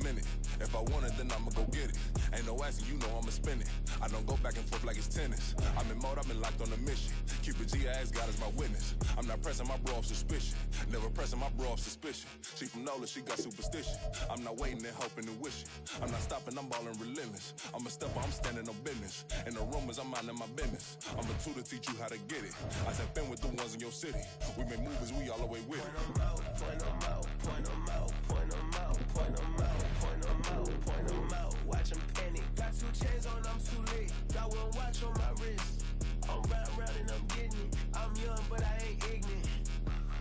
minute. If I want it, then I'ma go get it. Ain't no asking, you know I'ma spin it. I don't go back and forth like it's tennis. I'm in mode, I've been locked on a mission. Cupid G, I ask God as my witness. I'm not pressing my bro off suspicion. Never pressing my bro off suspicion. She from NOLA, she got superstition. I'm not waiting and hoping and wishing. I'm not stopping, I'm balling relentless. I'm a stepper, I'm standing on business. In the rumors, I'm minding my business. I'm a tutor, teach you how to get it. I said, been with the ones in your city. We make movies, we all the way with it. Point them out, point them out, point them out, point them out, point them out, point them out, point them out. Watch them panic. Got 2 chains on, I'm too late. Got 1 watch on my wrist. I'm round and I'm getting it. I'm young, but I ain't ignorant.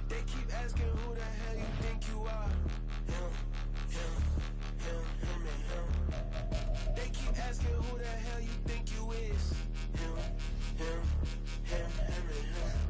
They keep asking who the hell you think you are. Him, and him. They keep asking who the hell you think you is. Him, and him.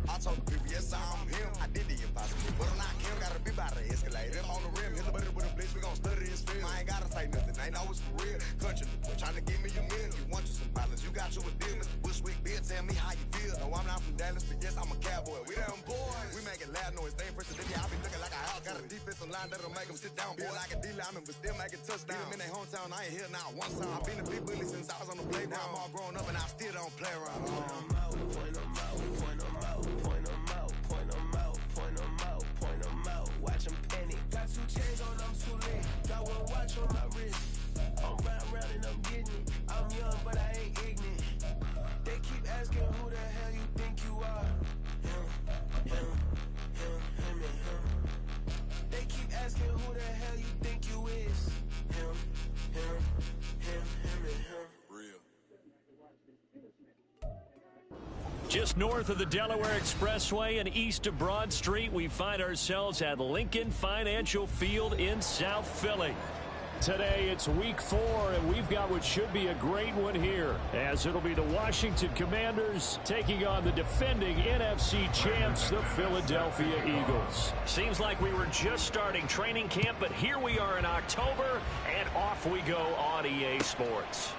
I told the people, yes, I'm him. I did the impossible, but I'm not him. Gotta be by the escalator. On the rim, hit the butter with a blitz. We gon' study his film. I ain't gotta say nothing. Ain't always for real. Country, trying to give me a meal. You want you some balance. You got you a deal. Mr. Bushwick, Bill, tell me how you feel. No, I'm not from Dallas, but yes, I'm a cowboy. We them boys. We making loud noise. They ain't first today. I be looking like a house. Got a defensive line that'll make them sit down. Feel like a D-lineman, but still making touchdowns. Beat them in their hometown. I ain't here now one time. I've been a big bully since I was on the playground. I'm all grown up and I still don't play around. Point them out, point them out, point them out, point them out, point them out, point them out, point them out. Watch them panic. Got 2 chains on, I'm too late. Got 1 watch on my wrist. I'm round and I'm getting it. I'm young, but I ain't ignorant. They keep asking who the hell you think you are. Him, and him. They keep asking who the hell you think you is. Him, and him. Real. Just north of the Delaware Expressway and east of Broad Street, we find ourselves at Lincoln Financial Field in South Philly. Today, it's week 4, and we've got what should be a great one here, as it'll be the Washington Commanders taking on the defending NFC champs, the Philadelphia Eagles. Seems like we were just starting training camp, but here we are in October, and off we go on EA Sports.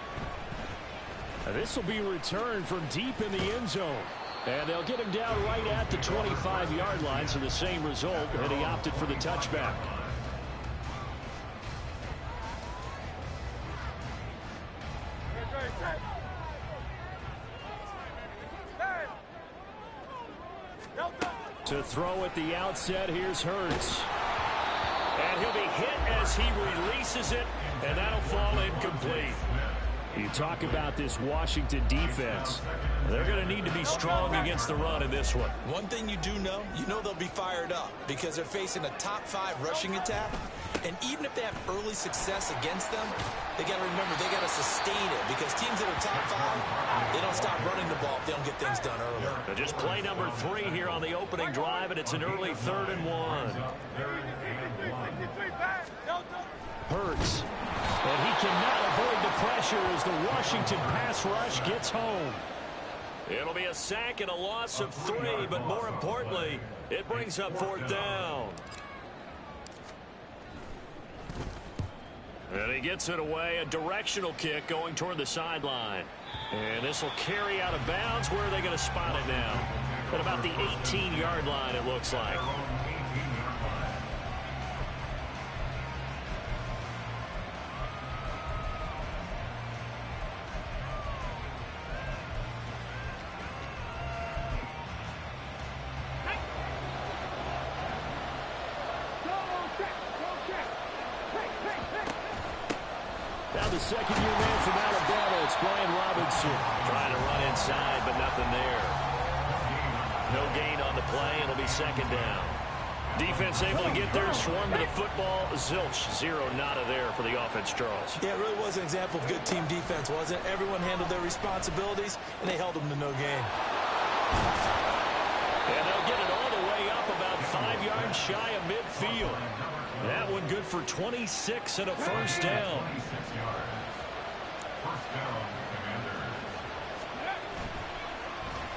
This will be returned from deep in the end zone. And they'll get him down right at the 25-yard line, so the same result, and he opted for the touchback. To throw at the outset, here's Hurts. And he'll be hit as he releases it, and that'll fall incomplete. You talk about this Washington defense. They're going to need to be strong against the run in this one. One thing you do know, they'll be fired up because they're facing a top 5 rushing attack. And even if they have early success against them, they got to remember they got to sustain it because teams that are top 5, they don't stop running the ball if they don't get things done early. Just play number 3 here on the opening drive, and it's an early 3rd and 1. Hurts. And he cannot avoid the pressure as the Washington pass rush gets home. It'll be a sack and a loss of 3, but more importantly, it brings up 4th down. And he gets it away, a directional kick going toward the sideline. And this will carry out of bounds. Where are they going to spot it now? At about the 18-yard line, it looks like. Now the second-year man from Alabama, it's Brian Robinson. Trying to run inside, but nothing there. No gain on the play, and it'll be 2nd down. Defense able to get there, swarm to the football. Zilch, 0 nada there for the offense, Charles. Yeah, it really was an example of good team defense, wasn't it? Everyone handled their responsibilities, and they held them to no gain. And they'll get it all the way up about 5 yards shy of midfield. That one good for 26 and a 1st down.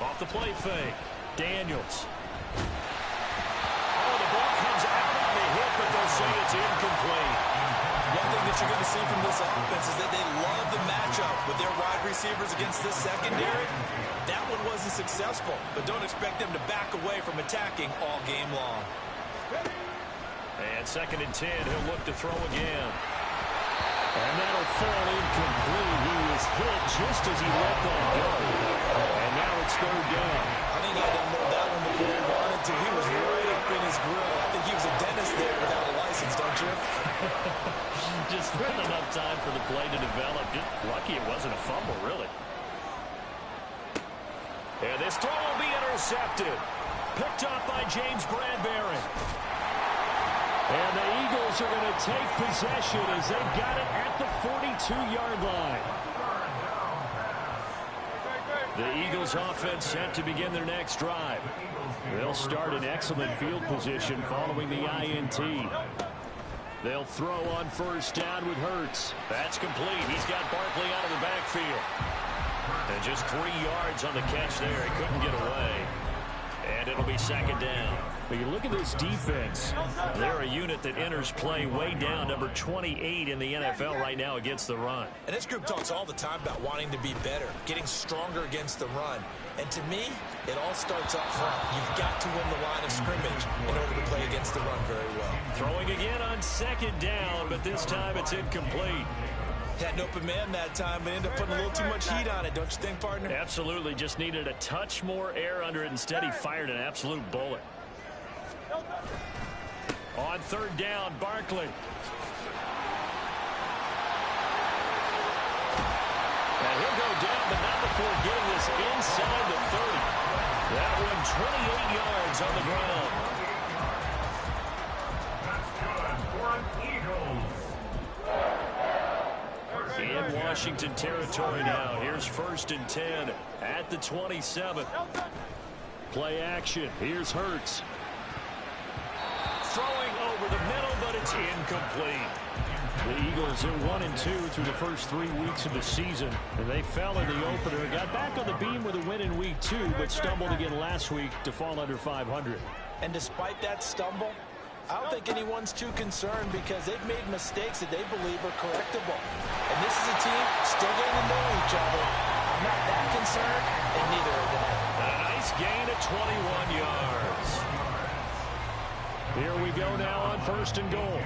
Off the play fake. Daniels. Oh, the ball comes out on the hit, but they'll say it's incomplete. One thing that you're going to see from this offense is that they love the matchup with their wide receivers against this secondary. That one wasn't successful, but don't expect them to back away from attacking all game long. And 2nd and 10, he'll look to throw again. And that'll fall incomplete. He was hit just as he let that go. And now it's third down. I think he had to unload that one before he wanted to. He was right up in his grill. I think he was a dentist there without a license, don't you? Just not enough time for the play to develop. Just lucky it wasn't a fumble, really. And this throw will be intercepted. Picked up by James Bradbury. And the Eagles are going to take possession as they've got it at the 42-yard line. The Eagles offense set to begin their next drive. They'll start in excellent field position following the INT. They'll throw on first down with Hurts. That's complete. He's got Barkley out of the backfield. And just 3 yards on the catch there. He couldn't get away. And it'll be second down. But you look at this defense. They're a unit that enters play way down, number 28 in the NFL right now against the run. And this group talks all the time about wanting to be better, getting stronger against the run. And to me, it all starts up front. You've got to win the line of scrimmage in order to play against the run very well. Throwing again on second down, but this time it's incomplete. Had an open man that time, but ended up putting a little too much heat on it, don't you think, partner? Absolutely. Just needed a touch more air under it. Instead, he fired an absolute bullet. On third down, Barkley. And he'll go down, but not before getting this inside the 30. That one 28 yards on the ground. In Washington territory now. Here's first and 10 at the 27. Play action. Here's Hurts. Throwing over the middle, but it's incomplete. The Eagles are 1-2 through the first 3 weeks of the season, and they fell in the opener. Got back on the beam with a win in week 2, but stumbled again last week to fall under 500. And despite that stumble, I don't think anyone's too concerned because they've made mistakes that they believe are correctable. And this is a team still getting to know each other. I'm not that concerned, and neither are they. A nice gain of 21 yards. Here we go now on first and goal.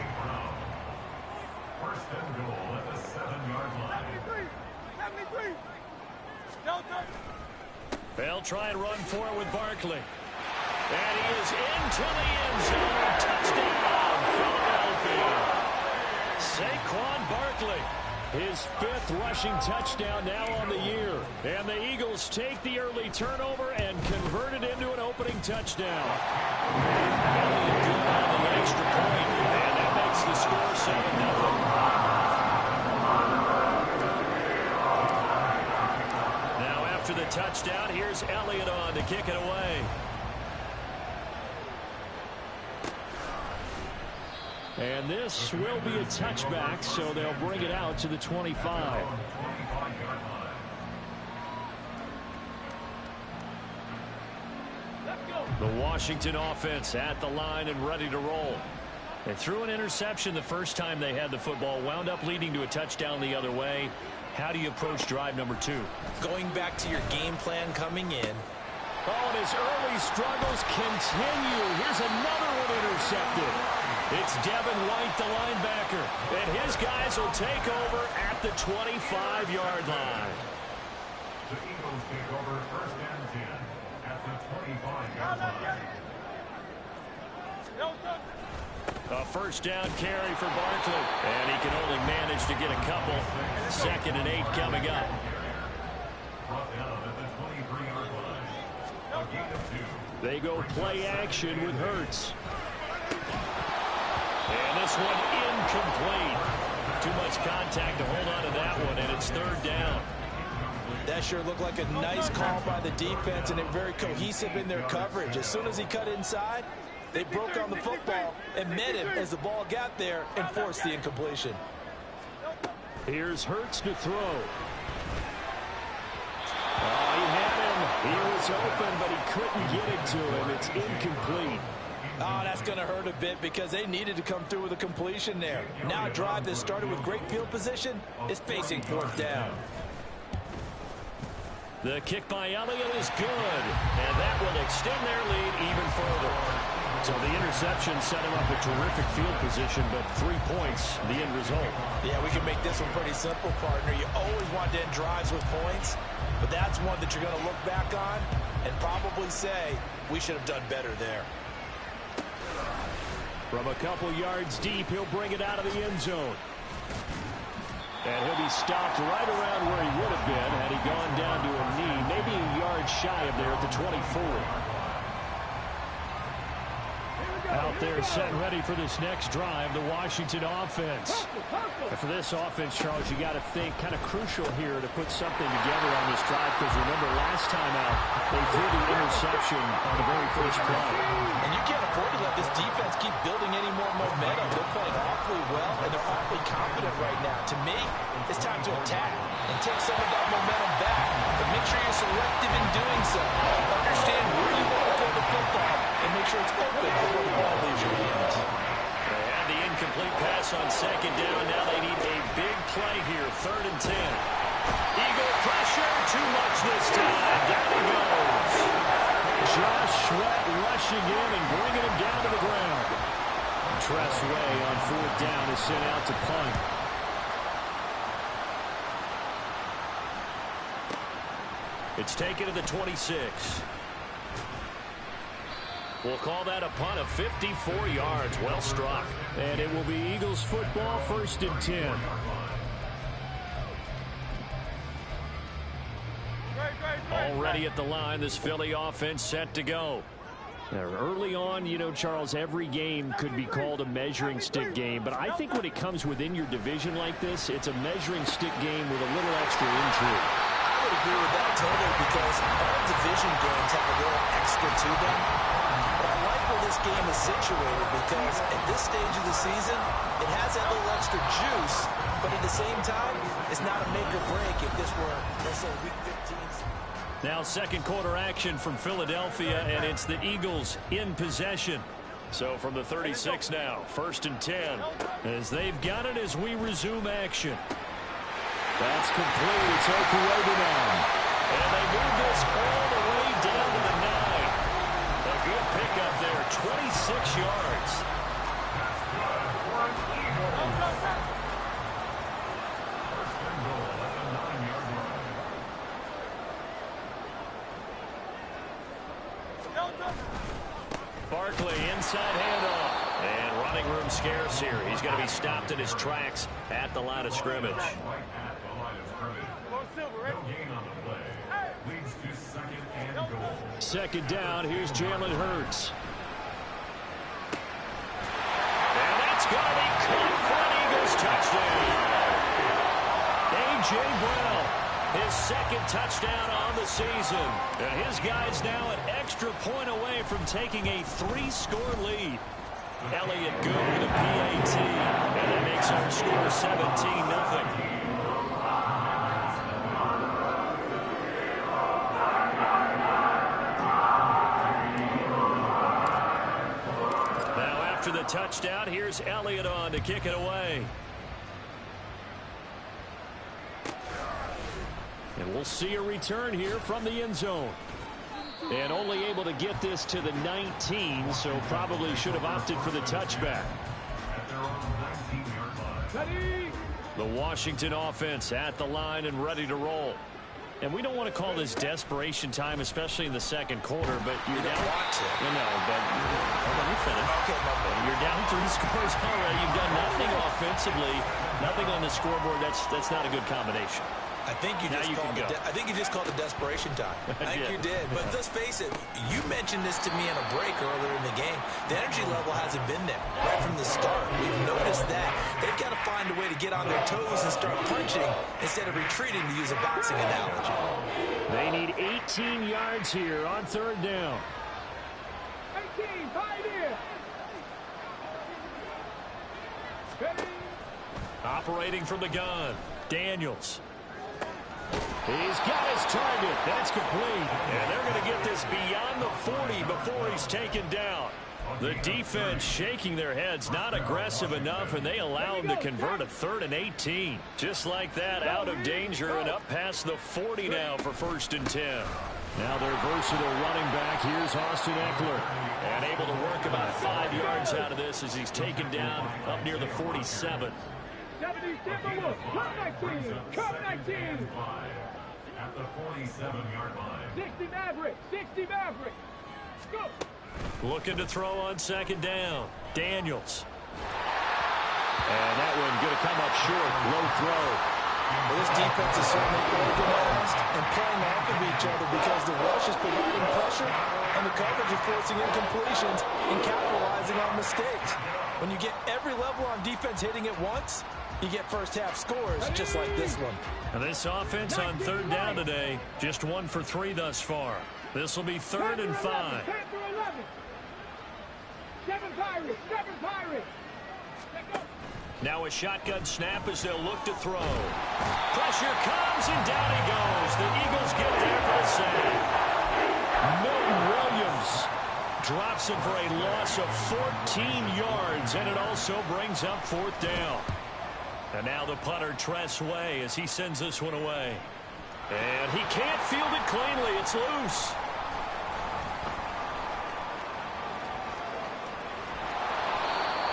First and goal at the 7-yard line. 73. They'll try and run for it with Barkley. And he is into the end zone. Touchdown, Philadelphia. Saquon Barkley, his 5th rushing touchdown now on the year. And the Eagles take the early turnover and convert it into an opening touchdown. Elliott good on the extra point, and that makes the score 7-0. Now after the touchdown, here's Elliott on to kick it away. And this will be a touchback, so they'll bring it out to the 25. The Washington offense at the line and ready to roll. They threw an interception the first time they had the football, wound up leading to a touchdown the other way. How do you approach drive number 2? Going back to your game plan coming in. Oh, and his early struggles continue. Here's another one intercepted. It's Devin White, the linebacker, and his guys will take over at the 25-yard line. The Eagles take over first and 10 at the 25-yard line. A first down carry for Barkley, and he can only manage to get a couple. 2nd and 8 coming up. Brought down at the 23-yard line. A gain of 2. They go play action with Hurts. And this one incomplete. Too much contact to hold on to that one, and it's 3rd down. That sure looked like a nice call by the defense, and they're very cohesive in their coverage. As soon as he cut inside, they broke on the football and met him as the ball got there and forced the incompletion. Here's Hurts to throw. Oh, he had him. He was open, but he couldn't get it to him. It's incomplete. Oh, that's going to hurt a bit because they needed to come through with a completion there. Now a drive that started with great field position is facing 4th down. The kick by Elliott is good, and that will extend their lead even further. So the interception set him up a terrific field position, but 3 points, the end result. Yeah, we can make this one pretty simple, partner. You always want to end drives with points, but that's one that you're going to look back on and probably say, we should have done better there. From a couple yards deep, he'll bring it out of the end zone. And he'll be stopped right around where he would have been had he gone down to a knee, maybe a yard shy of there at the 24. Out there set and ready for this next drive, the Washington offense. And for this offense, Charles, you got to think kind of crucial here to put something together on this drive, because remember last time out, they threw the interception on the very first play. And you can't afford to let this defense keep building any more momentum. They're playing awfully well, and they're awfully confident right now. To me, it's time to attack and take some of that momentum back. But make sure you're selective in doing so. Understand where you want to throw the football and make sure it's open before the ball leaves your hands. They had the incomplete pass on second down. Now they need a big play here, 3rd and 10. Eagle pressure, too much this time. Down he goes. Josh Sweat rushing in and bringing him down to the ground. Tress Way on 4th down is sent out to punt. It's taken to the 26. We'll call that a punt of 54 yards. Well struck. And it will be Eagles football, 1st and 10. Already at the line, this Philly offense set to go. Now, early on, you know, Charles, every game could be called a measuring stick game. But I think when it comes within your division like this, it's a measuring stick game with a little extra intrigue. I would agree with that totally, because all division games have a little extra to them. But I like where this game is situated, because at this stage of the season, it has that little extra juice, but at the same time, it's not a make or break if this were, let's say, week 15. Now second quarter action from Philadelphia, and it's the Eagles in possession. So from the 36 now, 1st and 10, as they've got it as we resume action. That's complete. It's Okuebi now. And they move this all the way down to the 9. A good pickup there, 26 yards. Barkley inside handoff. And running room scarce here. He's going to be stopped in his tracks at the line of scrimmage. Second down, here's Jalen Hurts. And that's going to be caught for an Eagles touchdown. A.J. Brown, his second touchdown on the season. And his guys now an extra point away from taking a 3-score lead. Elliott good with a PAT. And that makes our score 17-0. After the touchdown, here's Elliott on to kick it away. And we'll see a return here from the end zone. And only able to get this to the 19, so probably should have opted for the touchback. The Washington offense at the line and ready to roll. And we don't want to call this desperation time, especially in the second quarter, but you're down. No, but let me finish. You're down 3 scores already. You've done nothing offensively, nothing on the scoreboard. That's not a good combination. I think you just called it desperation time. I think you did. But let's face it, you mentioned this to me in a break earlier in the game. The energy level hasn't been there right from the start. We've noticed that. They've got to find a way to get on their toes and start punching instead of retreating, to use a boxing analogy. They need 18 yards here on 3rd down. 18, fight in. Operating from the gun, Daniels. He's got his target. That's complete. And they're going to get this beyond the 40 before he's taken down. The defense shaking their heads, not aggressive enough, and they allow him to convert a 3rd and 18. Just like that, out of danger and up past the 40 now for 1st and 10. Now their versatile running back, here's Austin Eckler. And able to work about 5 yards out of this as he's taken down up near the 47. 70 Timberwolves, come 19. At the 47-yard line. 60 Mavericks, 60 Mavericks. Go. Looking to throw on second down. Daniels. And that one going to come up short. Low throw. Well, this defense is certainly organized and playing off of each other because the rush is providing pressure and the coverage is forcing incompletions and capitalizing on mistakes. When you get every level on defense hitting at once, you get first-half scores just like this one. And this offense on third down today, just 1 for 3 thus far. This will be 3rd and 5. 10 for 11. 7 Pirates, 7 Pirates. Now a shotgun snap as they'll look to throw. Pressure comes, and down he goes. The Eagles get there for the save. Milton Williams drops it for a loss of 14 yards, and it also brings up 4th down. And now the punter, Tress Way, as he sends this one away. And he can't field it cleanly. It's loose.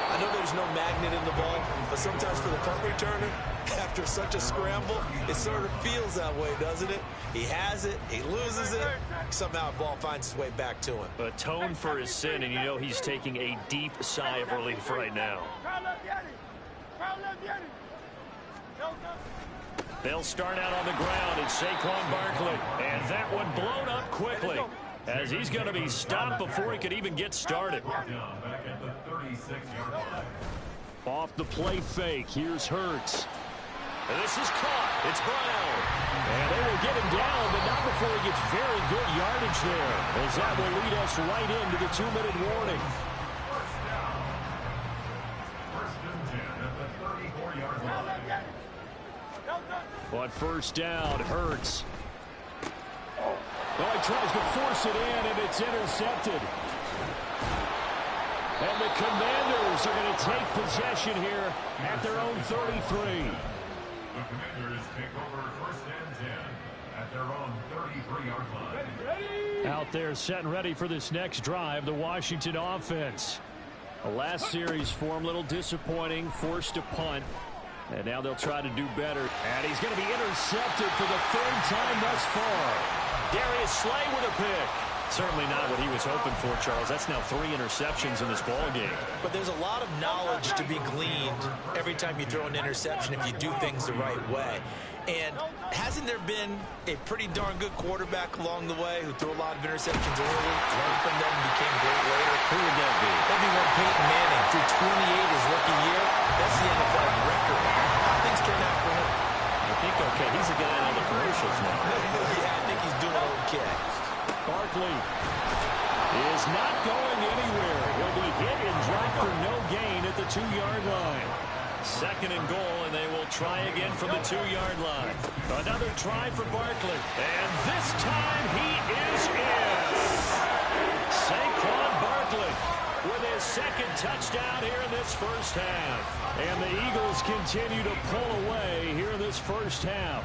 I know there's no magnet in the ball, but sometimes for the punt returner, after such a scramble, it sort of feels that way, doesn't it? He has it, he loses it, somehow the ball finds its way back to him. Atone for his sin, and you know he's taking a deep sigh of relief right now. They'll start out on the ground. It's Saquon Barkley, and that one blown up quickly as he's going to be stopped before he could even get started. Off the play fake, here's Hurts. And this is caught. It's Brown. And they will get him down, but not before he gets very good yardage there, as that will lead us right into the 2-minute warning. On first down, Hurts. Well, he tries to force it in, and it's intercepted. And the Commanders are going to take possession here at their own 33. The Commanders take over 1st and 10 at their own 33-yard line. Out there set and ready for this next drive, the Washington offense. The last series for him, a little disappointing, forced to punt. And now they'll try to do better. And he's going to be intercepted for the 3rd time thus far. Darius Slay with a pick. Certainly not what he was hoping for, Charles. That's now 3 interceptions in this ball game. But there's a lot of knowledge to be gleaned every time you throw an interception if you do things the right way. And hasn't there been a pretty darn good quarterback along the way who threw a lot of interceptions early, learned from them, and became great later? Who would that be? Maybe one Peyton Manning threw 28 his rookie year. That's the NFL record. How things turn out for him? I think okay. He's a guy on the commercials now. Yeah, I think he's doing okay. Barkley is not going anywhere. He'll be hit and dropped for no gain at the 2-yard line. 2nd and goal, and they will try again from the 2-yard line. Another try for Barkley, and this time he is in. Saquon Barkley with his 2nd touchdown here in this first half. And the Eagles continue to pull away here in this first half.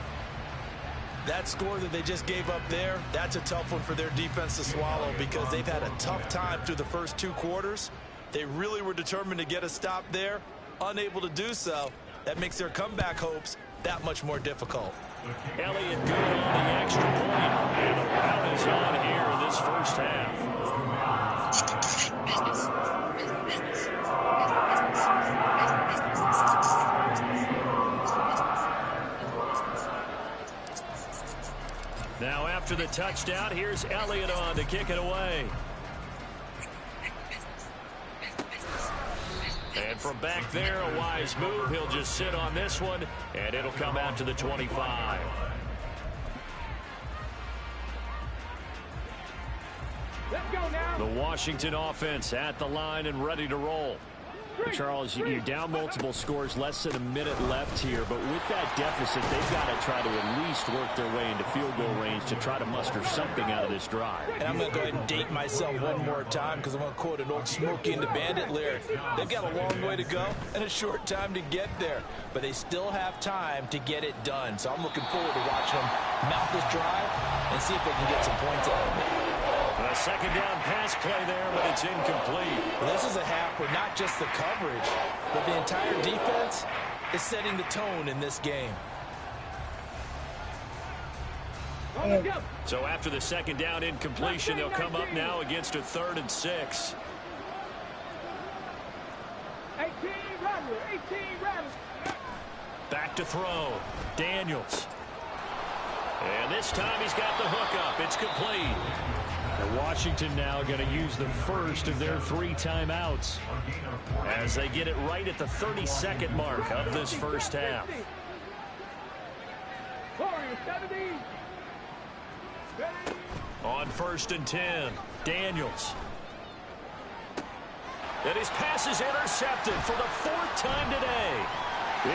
That score that they just gave up there, that's a tough one for their defense to swallow because they've had a tough time through the first 2 quarters. They really were determined to get a stop there, unable to do so. That makes their comeback hopes that much more difficult. Elliott good on the extra point, and the rout is on here in this first half. Now after the touchdown, here's Elliott on to kick it away. And from back there, a wise move. He'll just sit on this one, and it'll come out to the 25. Let's go now. The Washington offense at the line and ready to roll. Charles, you're down multiple scores, less than a minute left here, but with that deficit, they've got to try to at least work their way into field goal range to try to muster something out of this drive. And I'm going to go ahead and date myself one more time because I'm going to quote an old Smokey and the Bandit lyric. They've got a long way to go and a short time to get there, but they still have time to get it done. So I'm looking forward to watching them mount this drive and see if they can get some points out of it. A second down pass play there, but it's incomplete. Well, this is a half where not just the coverage, but the entire defense is setting the tone in this game. So after the second down incompletion, they'll come up now against a 3rd and 6. 18 Rattler. Back to throw. Daniels. And this time he's got the hook up. It's complete. And Washington now going to use the first of their 3 timeouts as they get it right at the 32nd mark of this first half. On 1st and 10, Daniels. And his pass is intercepted for the 4th time today.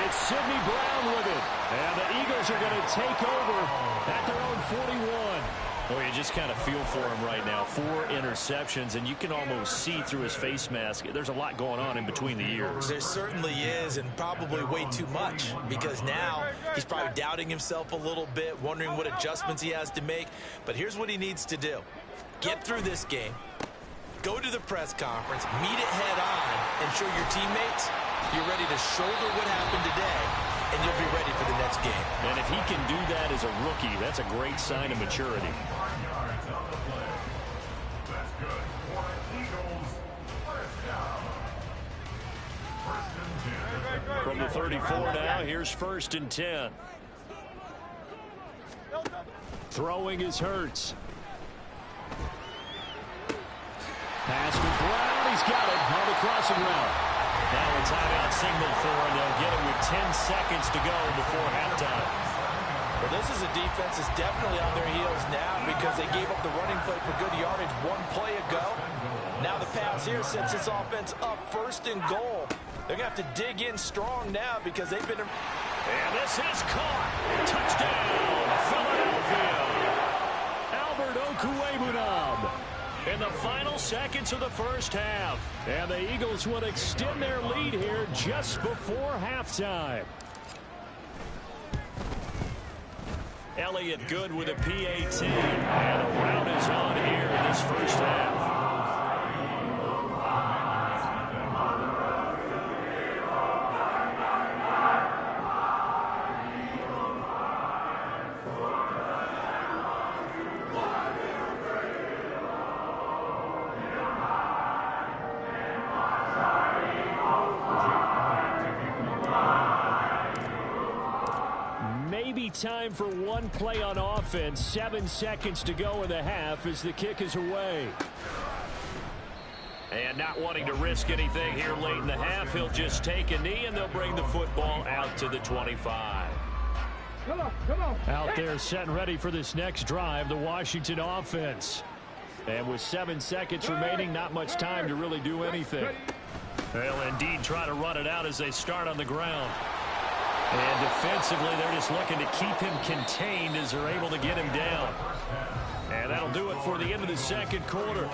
It's Sidney Brown with it. And the Eagles are going to take over at their own 41. Well, you just kind of feel for him right now. 4 interceptions, and you can almost see through his face mask. There's a lot going on in between the ears. There certainly is, and probably way too much, because now he's probably doubting himself a little bit, wondering what adjustments he has to make. But here's what he needs to do. Get through this game, go to the press conference, meet it head on, and show your teammates you're ready to shoulder what happened today, and you'll be ready for the next game. And if he can do that as a rookie, that's a great sign of maturity. From the 34 now, here's 1st and 10. Throwing is Hurts. Pass to Brown. He's got it on the crossing route. Now a timeout signal for him. They'll get it with 10 seconds to go before halftime. Well, this is a defense that's definitely on their heels now because they gave up the running play for good yardage 1 play ago. Now the pass here sets this offense up 1st and goal. They're going to have to dig in strong now because they've been... And this is caught. Touchdown, Philadelphia. Albert Okwuegbunam in the final seconds of the first half. And the Eagles would extend their lead here just before halftime. Elliott Good with a PAT. And a round is on here in this first half. Time for 1 play on offense. 7 seconds to go in the half as the kick is away. And not wanting to risk anything here late in the half, he'll just take a knee and they'll bring the football out to the 25. Come on. Out there set and ready for this next drive, the Washington offense. And with 7 seconds remaining, not much time to really do anything. They'll indeed try to run it out as they start on the ground. And defensively, they're just looking to keep him contained as they're able to get him down. And that'll do it for the end of the second quarter.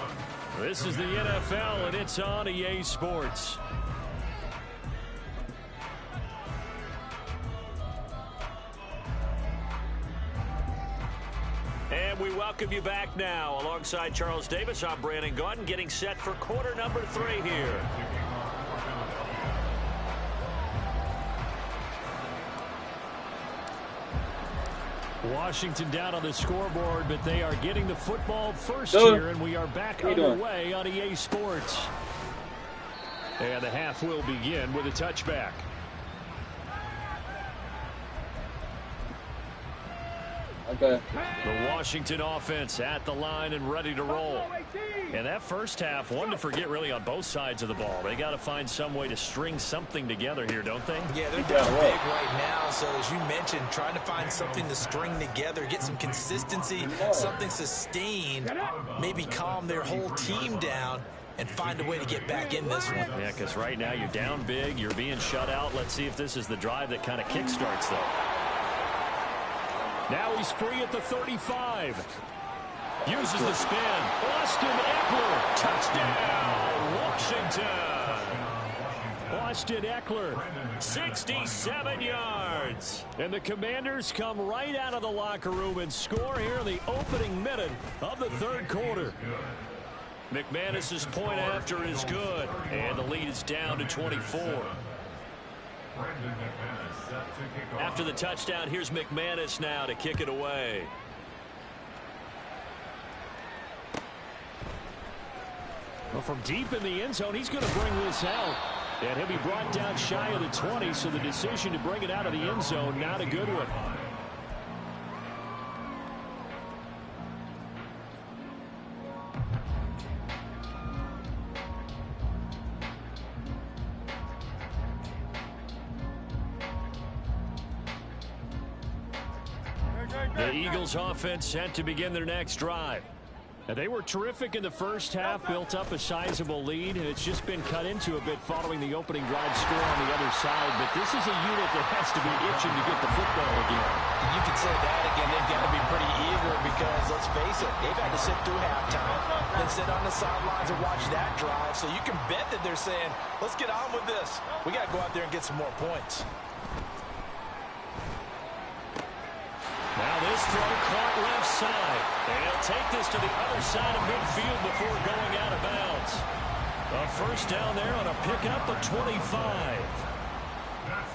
This is the NFL, and it's on EA Sports. And we welcome you back now. Alongside Charles Davis, I'm Brandon Gaudin, getting set for quarter number 3 here. Washington down on the scoreboard, but they are getting the football first here, and we are back underway on EA Sports. And the half will begin with a touchback. Okay. The Washington offense at the line and ready to roll. And that first half, one to forget really on both sides of the ball. They got to find some way to string something together here, don't they? Yeah, they're down big right now. So as you mentioned, trying to find something to string together, get some consistency, something sustained, maybe calm their whole team down and find a way to get back in this one. Yeah, because right now you're down big. You're being shut out. Let's see if this is the drive that kind of kickstarts, though. Now he's free at the 35. Uses the spin. Austin Ekeler. Touchdown, Washington. Austin Ekeler, 67 yards. And the Commanders come right out of the locker room and score here in the opening minute of the third quarter. McManus's point after is good, and the lead is down to 24. After the touchdown, here's McManus now to kick it away. Well, from deep in the end zone, he's going to bring this out. And he'll be brought down shy of the 20, so the decision to bring it out of the end zone, not a good one. The Eagles offense set to begin their next drive. And they were terrific in the first half, built up a sizable lead, and it's just been cut into a bit following the opening drive score on the other side. But this is a unit that has to be itching to get the football again. You can say that again. They've got to be pretty eager because, let's face it, they've had to sit through halftime, then sit on the sidelines and watch that drive. So you can bet that they're saying, let's get on with this. We got to go out there and get some more points. Now this throw caught left side. And he'll take this to the other side of midfield before going out of bounds. A first down there on a pickup of 25.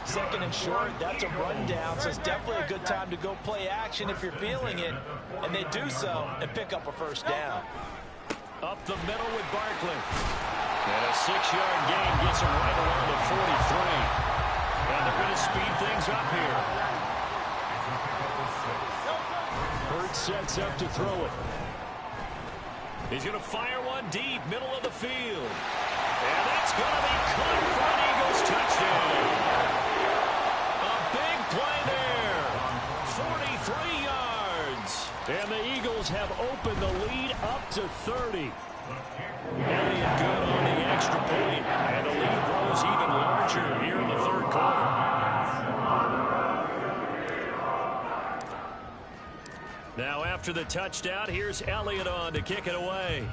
Second and short, that's a rundown, so it's definitely a good time to go play action if you're feeling it. And they do so and pick up a first down. Up the middle with Barkley. And a 6-yard gain gets him right around the 43. And they're going to speed things up here. Sets up to throw it. He's going to fire one deep, middle of the field. And that's going to be caught for an Eagles touchdown. A big play there. 43 yards. And the Eagles have opened the lead up to 30. Elliott good on the extra point. And the lead grows even larger here in the third quarter. Now after the touchdown, here's Elliott on to kick it away.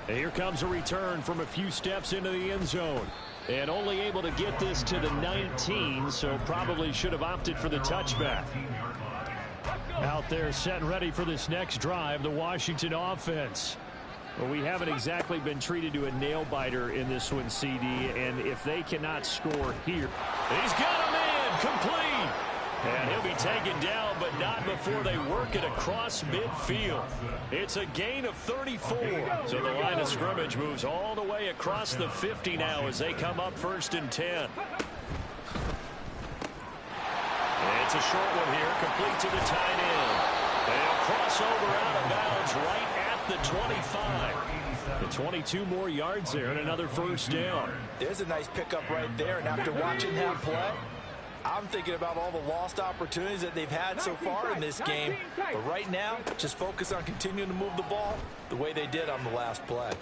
And here comes a return from a few steps into the end zone. And only able to get this to the 19, so probably should have opted for the touchback. Out there set and ready for this next drive, the Washington offense. Well, we haven't exactly been treated to a nail-biter in this one, CD, and if they cannot score here. He's got him in. Complete. And he'll be taken down, but not before they work it across midfield. It's a gain of 34. So the line of scrimmage moves all the way across the 50 now as they come up 1st and 10. It's a short one here, complete to the tight end. They'll cross over out of bounds right at the 25. And 22 more yards there and another first down. There's a nice pickup right there, and after watching that play, I'm thinking about all the lost opportunities that they've had so far in this game. But right now, just focus on continuing to move the ball the way they did on the last play.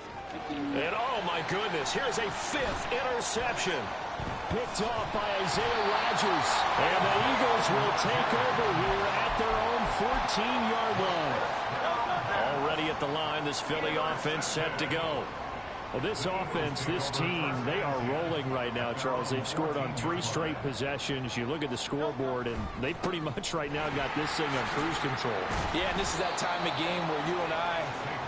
And oh my goodness, here's a 5th interception. Picked off by Isaiah Rodgers. And the Eagles will take over here at their own 14-yard line. Already at the line, this Philly offense set to go. Well, this offense, this team, they are rolling right now, Charles. They've scored on 3 straight possessions. You look at the scoreboard, and they pretty much right now got this thing on cruise control. Yeah, and this is that time of game where you and I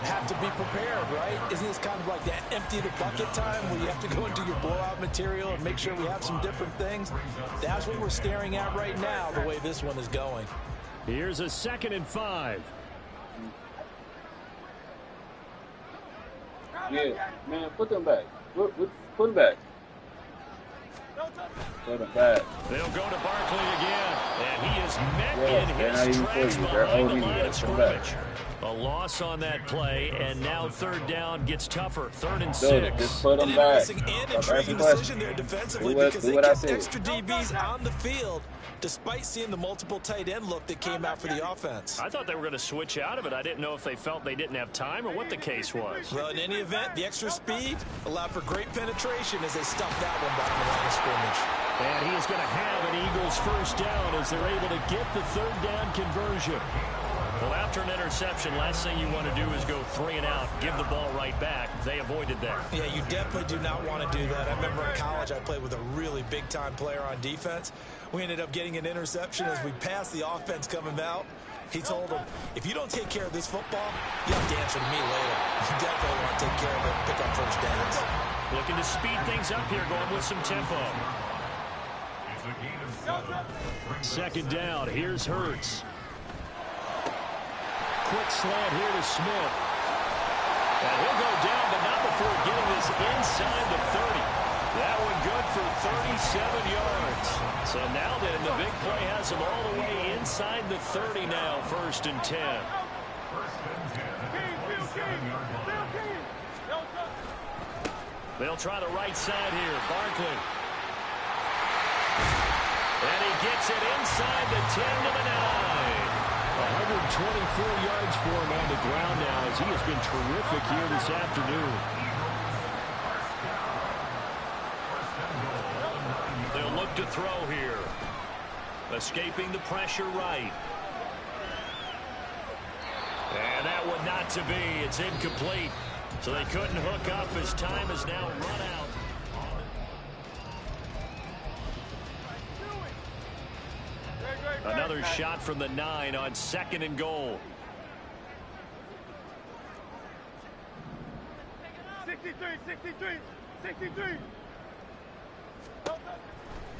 have to be prepared, right? Isn't this kind of like that empty the bucket time where you have to go into your blowout material and make sure we have some different things? That's what we're staring at right now, the way this one is going. Here's a 2nd and 5. Yeah, man, put them back. Put them back. Put them back. They'll go to Barkley again. And he is met in his tracks behind the line of scrimmage. A loss on that play, and now third down gets tougher. 3rd and 6. Just put them An back. interesting and intriguing decision there defensively because they kept extra DBs on the field despite seeing the multiple tight end look that came out for the offense. I thought they were going to switch out of it. I didn't know if they felt they didn't have time or what the case was. Well, in any event, the extra speed allowed for great penetration as they stuffed that one behind the line of scrimmage. And he is going to have an Eagles first down as they're able to get the third down conversion. Well, after an interception, last thing you want to do is go 3 and out, give the ball right back. They avoided that. Yeah, you definitely do not want to do that. I remember in college I played with a really big-time player on defense. We ended up getting an interception as we passed the offense coming out. He told him, if you don't take care of this football, you have to answer to me later. You definitely want to take care of it and pick up first downs. Looking to speed things up here, going with some tempo. Second down, here's Hurts. Quick slant here to Smith. And he'll go down, but not before getting this inside the 30. That one good for 37 yards. So now then, the big play has him all the way inside the 30 now, 1st and 10. They'll try the right side here. Barkley. And he gets it inside the 10 to the 9. 124 yards for him on the ground now as he has been terrific here this afternoon. They'll look to throw here. Escaping the pressure right. And that one not to be. It's incomplete. So they couldn't hook up as time is now run out. Another shot from the 9 on 2nd and goal. 63.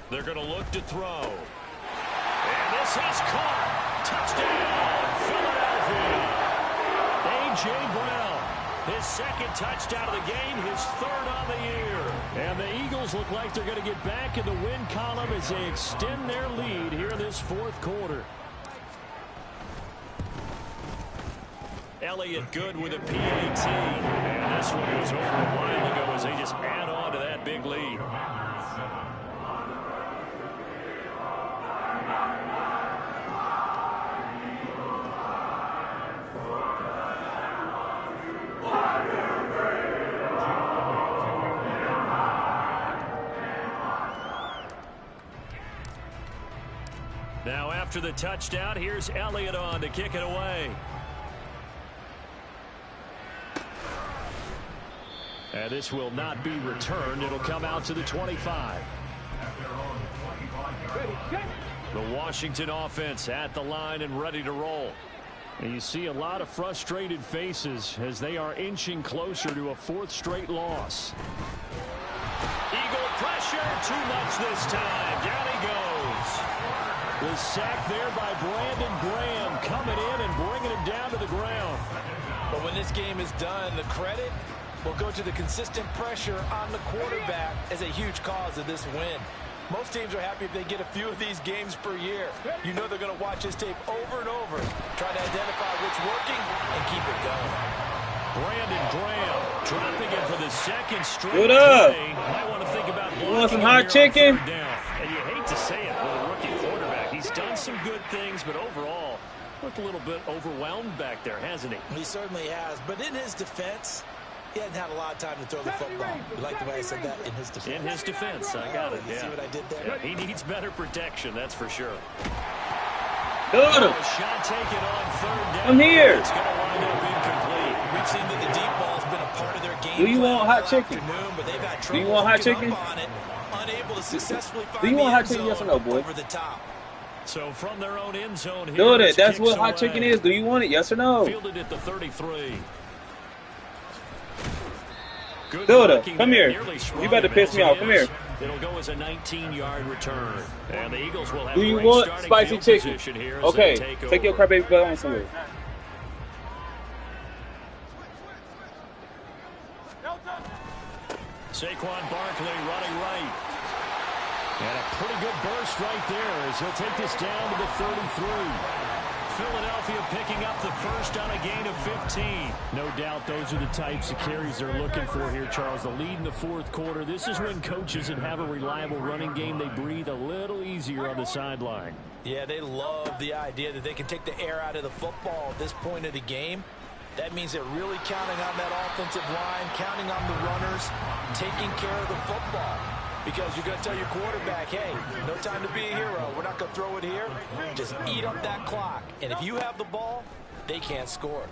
They're going to look to throw. And this is caught. Touchdown, Philadelphia. A.J. Brown, his 2nd touchdown of the game, his 3rd on the year. And the Eagles look like they're going to get back in the win column as they extend their lead here in this 4th quarter. Elliott good with a PAT. And this one was over a while ago as they just add on to that big lead. Now after the touchdown, here's Elliott on to kick it away. And this will not be returned. It'll come out to the 25. The Washington offense at the line and ready to roll. And you see a lot of frustrated faces as they are inching closer to a 4th straight loss. Eagle pressure, too much this time. Down he goes. The sack there by Brandon Graham coming in and bringing it down to the ground. But when this game is done, the credit will go to the consistent pressure on the quarterback as a huge cause of this win. Most teams are happy if they get a few of these games per year. You know they're going to watch this tape over and over, try to identify what's working and keep it going. Brandon Graham dropping it for the 2nd straight What up? play. Might want to think about You want some hot chicken? And you hate to say it with a rookie quarterback. He's done some good things, but overall looked a little bit overwhelmed back there, hasn't he? He certainly has, but in his defense, he hasn't had a lot of time to throw the football. You like the way I said that? In his defense. In his defense, I got it. You see what I did there? Yeah, he needs better protection, that's for sure. Good. Shot taken on 3rd down. I'm here. It's going to wind up incomplete. We've seen that the deep ball has been a part of their game. Do you want hot chicken? But they've had Do you want hot chicken? Unable to successfully find Do you want the hot end chicken, yes or zone no, boy? over the top. So from their own end zone here, Do it. That's kicks what hot away. chicken is. Do you want it? Yes or no? Fielded at the 33. Good Duda, blocking come there, here. nearly You sprung better him piss as me he off. Come is. here. It'll go as a 19-yard return. And the Eagles will have Do you great want starting spicy field chicken? position here as Okay, they take your over. crybaby butt on somewhere. Saquon Barkley running right. And a pretty good burst right there as he'll take this down to the 33. Philadelphia picking up the first on a gain of 15. No doubt those are the types of carries they're looking for here, Charles. The lead in the fourth quarter. This is when coaches that have a reliable running game, they breathe a little easier on the sideline. Yeah, they love the idea that they can take the air out of the football at this point of the game. That means they're really counting on that offensive line, counting on the runners, taking care of the football. Because you're going to tell your quarterback, hey, no time to be a hero. We're not going to throw it here. Just eat up that clock. And if you have the ball, they can't score.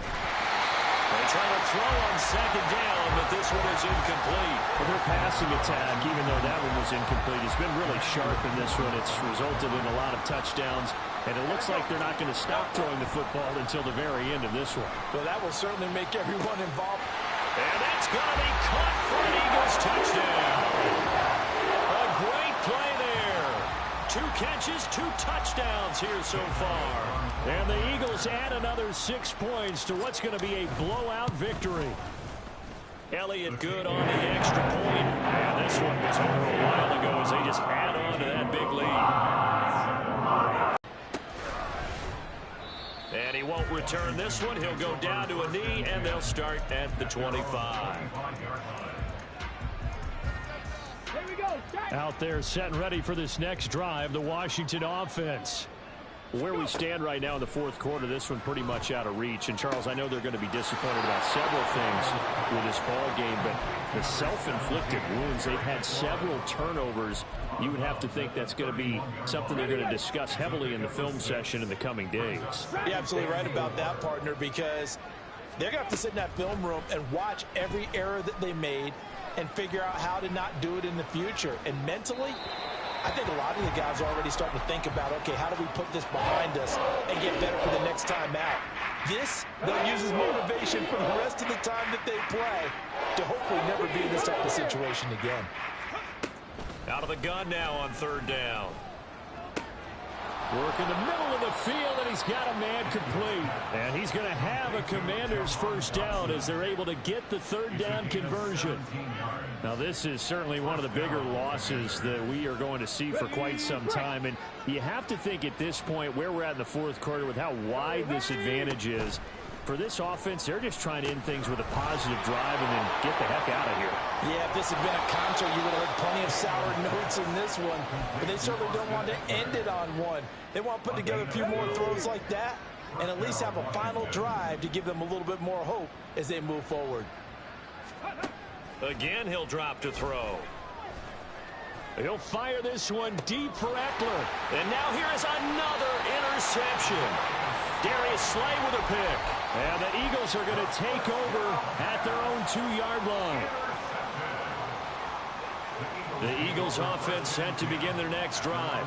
They try to throw on second down, but this one is incomplete. Well, their passing attack, even though that one was incomplete, has been really sharp in this one. It's resulted in a lot of touchdowns, and it looks like they're not going to stop throwing the football until the very end of this one. Well, that will certainly make everyone involved. And that's going to be caught for an Eagles touchdown. A great play there. 2 catches, 2 touchdowns here so far. And the Eagles add another 6 points to what's going to be a blowout victory. Elliott good on the extra point. And this one was over a while ago as they just add on to that big lead. And he won't return this one. He'll go down to a knee, and they'll start at the 25. Here we go. Out there set and ready for this next drive, the Washington offense. Where we stand right now in the fourth quarter, this one pretty much out of reach. And, Charles, I know they're going to be disappointed about several things with this ball game, but the self-inflicted wounds, they've had several turnovers. You would have to think that's going to be something they're going to discuss heavily in the film session in the coming days. You're absolutely right about that, partner, because they're going to have to sit in that film room and watch every error that they made and figure out how to not do it in the future. And mentally, I think a lot of the guys are already starting to think about, okay, how do we put this behind us and get better for the next time out? This, they'll use as motivation for the rest of the time that they play to hopefully never be in this type of situation again. Out of the gun now on third down. Work in the middle of the field, and he's got a man complete. And he's going to have a Commander's first down as they're able to get the third down conversion. Now, this is certainly one of the bigger losses that we are going to see for quite some time. And you have to think at this point where we're at in the fourth quarter with how wide this advantage is. For this offense, they're just trying to end things with a positive drive and then get the heck out of here. Yeah, if this had been a concert, you would have heard plenty of sour notes in this one. But they certainly don't want to end it on one. They want to put together a few more throws like that and at least have a final drive to give them a little bit more hope as they move forward. Again, he'll drop to throw. He'll fire this one deep for Eckler. And now here is another interception. Darius Slay with a pick. And the Eagles are going to take over at their own 2-yard line. The Eagles offense set to begin their next drive.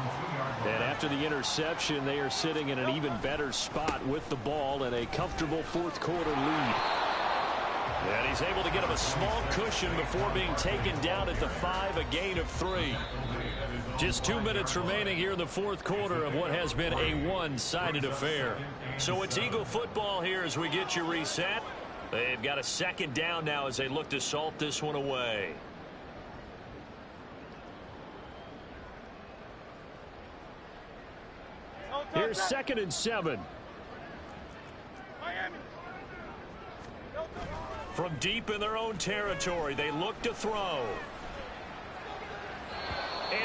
And after the interception, they are sitting in an even better spot with the ball and a comfortable fourth quarter lead. And he's able to get him a small cushion before being taken down at the 5, a gain of 3. Just 2 minutes remaining here in the fourth quarter of what has been a one-sided affair. So it's Eagle football here as we get you reset. They've got a second down now as they look to salt this one away. Here's 2nd and 7. From deep in their own territory, they look to throw.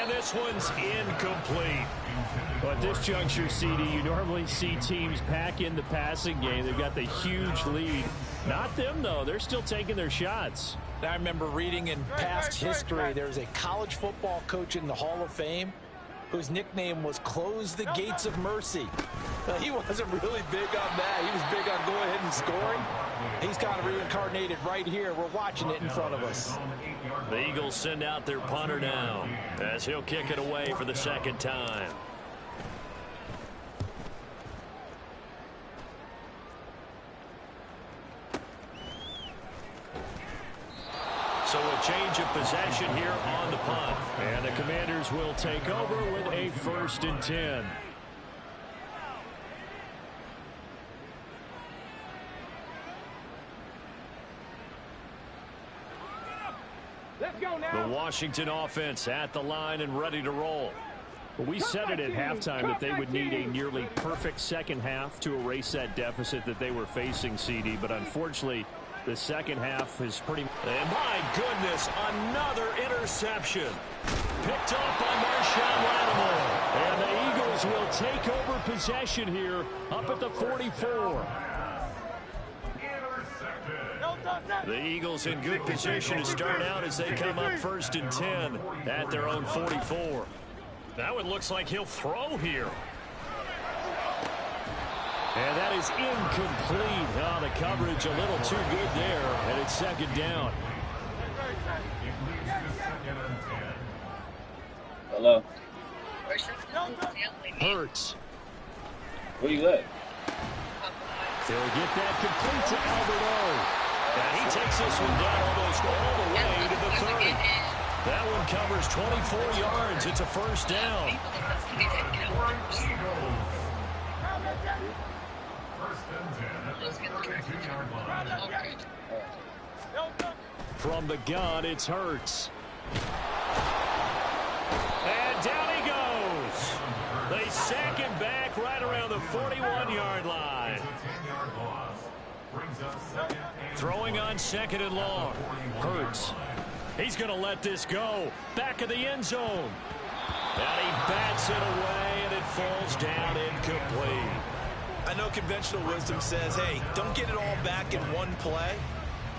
And this one's incomplete. Well, at this juncture, CD, you normally see teams pack in the passing game. They've got the huge lead. Not them, though. They're still taking their shots. I remember reading in past history, there's a college football coach in the Hall of Fame whose nickname was Close the Gates of Mercy. He wasn't really big on that. He was big on going ahead and scoring. He's kind of reincarnated right here. We're watching it in front of us. The Eagles send out their punter now as he'll kick it away for the second time. So a change of possession here on the punt. And the Commanders will take over with a 1st and 10. Let's go now. The Washington offense at the line and ready to roll. Well, we said it at halftime that they would need a nearly perfect second half to erase that deficit that they were facing, CD. But unfortunately, the second half is pretty... And my goodness, another interception. Picked off by Marshawn Lattimore. And the Eagles will take over possession here up at the 44. The Eagles in good position to start out as they come up 1st and 10 at their own 44. That one looks like he'll throw here. And that is incomplete. Oh, the coverage a little too good there, and it's 2nd down. Hello. Hurts. Where you at? They'll get that complete to Alberto. And he takes this one down almost all the way to the 30. That one covers 24 yards. It's a 1st down. From the gun, it's Hurts. And down he goes. They sack him back right around the 41-yard line. Throwing on 2nd and long. Hurts. He's going to let this go. Back of the end zone. And he bats it away, and it falls down incomplete. I know conventional wisdom says, hey, don't get it all back in one play.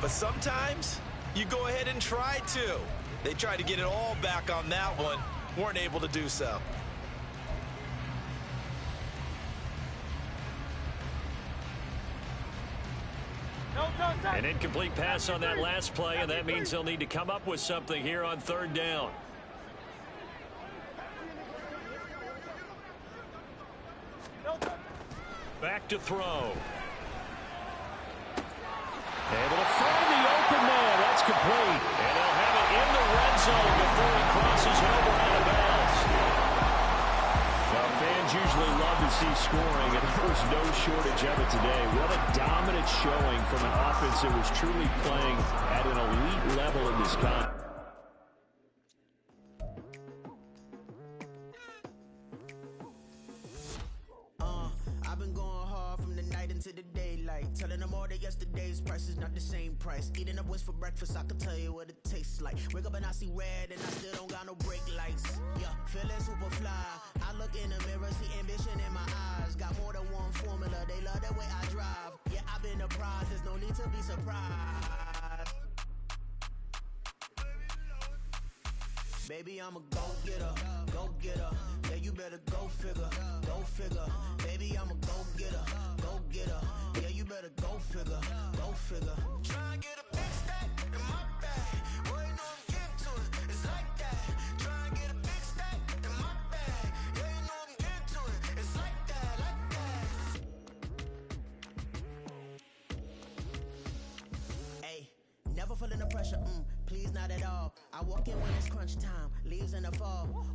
But sometimes you go ahead and try to. They tried to get it all back on that one. Weren't able to do so. An incomplete pass on that last play, and that means they'll need to come up with something here on 3rd down. Back to throw. Able to find the open man. That's complete. And they'll have it in the red zone before he crosses over out of bounds. Now, fans usually love to see scoring, and there was no shortage of it today. What a dominant showing from an offense that was truly playing at an elite level in this contest. I've been going hard from the night into the daylight, telling them all that yesterday's price is not the same price. Eating up wings for breakfast, I can tell you what it tastes like. Wake up and I see red and I still don't got no brake lights. Yeah, feeling super fly. I look in the mirror, see ambition in my eyes. Got more than one formula, they love the way I drive. Yeah, I've been a prize, there's no need to be surprised. Baby, I'm a go-getter, go-getter. Yeah, you better go figure, go figure. Baby, I'm a go-getter, go-getter. Yeah, you better go figure, go figure. Try and get a big stack in my bag. Boy, you know I'm getting to it, it's like that. Try and get a big stack in my bag. Yeah, you know I'm getting to it, it's like that, like that. Hey, never feeling the pressure, please not at all. I walk in when it's crunch time, leaves in the fall.